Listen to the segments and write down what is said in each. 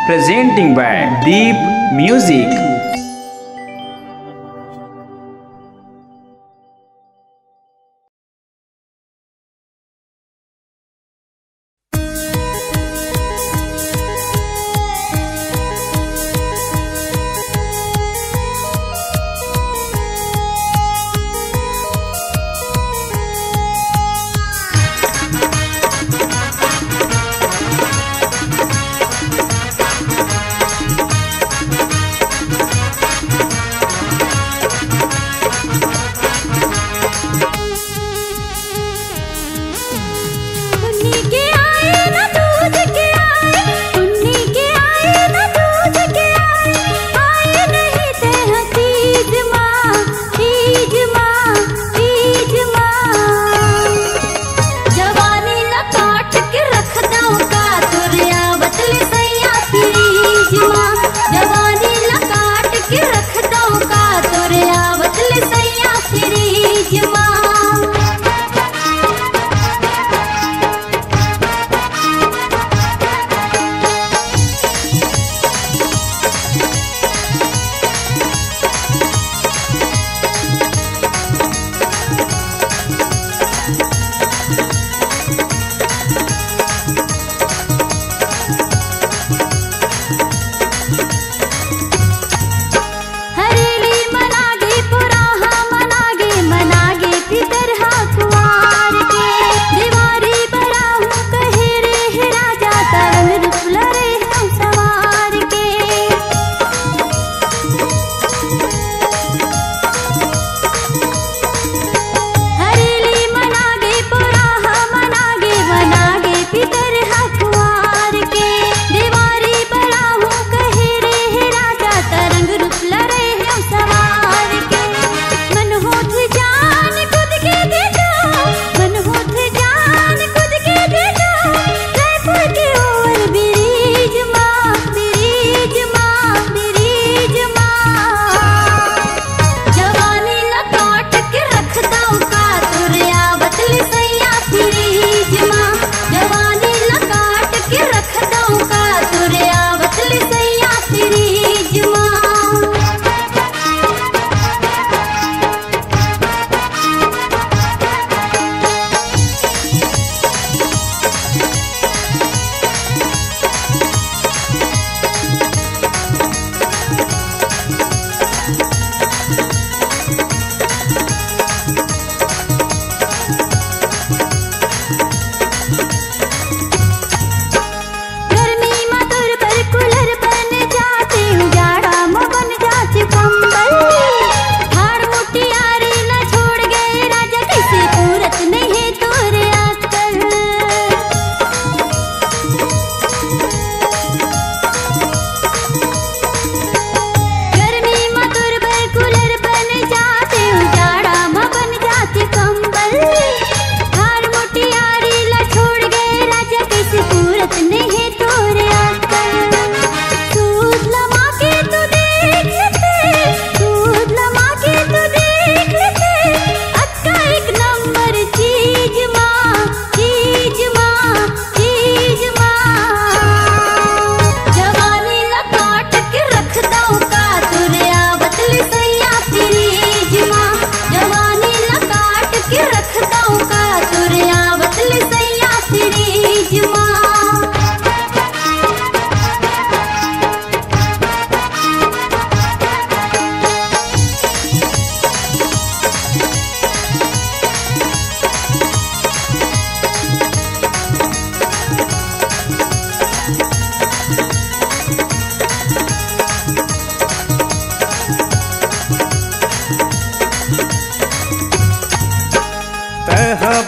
presenting by Deep Music.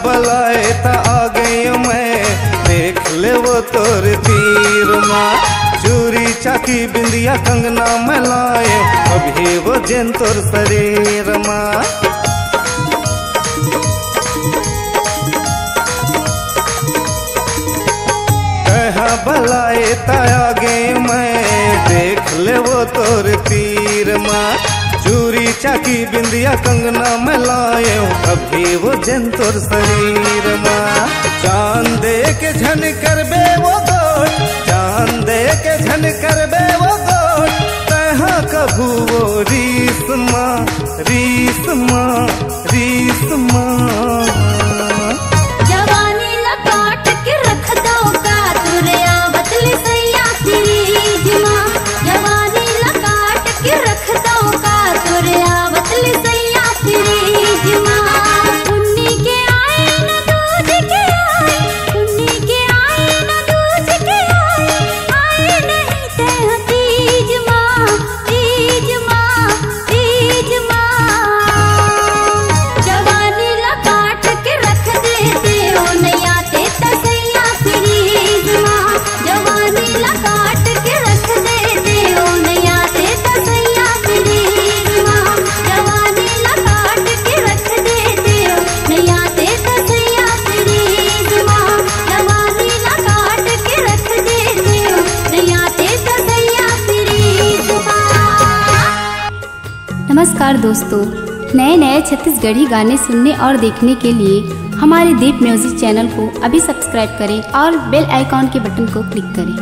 बलाए ता आ गई मैं, देख ले वो तोर तीर माँ। चूरी चाकी बिंदिया कंगना में लाए, अभी वो जिन तोर शरीर माँ। कहा बलाए ता आ गई मैं, देख ले वो तोर तीर माँ। चूरी चाकी बिंदिया कंगना में लाए, अभी वो जंतुर शरीर माँ। चांद के झन कर बे वो गोट, जान दे के झन करबे वो गोट, तहाँ कभू वो रीसमा रीसमा रीसमा। जवानी लकाट के रख दो का तुरया बतली सैया सीरीज माँ, जवानी लकाट के रख दो का तुरया बतली सैया सीरीज माँ। उन्नी के आए न दूज के आए, उन्नी के आए न दूज के आए नहीं ते तीज माँ, तीज माँ, तीज माँ। जवानी लकाट के रख देते हो नैया ते तसैया सीरीज माँ, जवानी लकाट के रख देते हो नैया ते तसैया सीरीज माँ, जवानी लकाट के रख देते हो नैया ते तसैया सीरीज माँ, जवानी लकाट के रख देते हो नैया ते तसैया सीरीज माँ। नमस्कार दोस्तों, नए नए छत्तीसगढ़ी गाने सुनने और देखने के लिए हमारे दीप म्यूजिक चैनल को अभी सब्सक्राइब करें और बेल आइकॉन के बटन को क्लिक करें।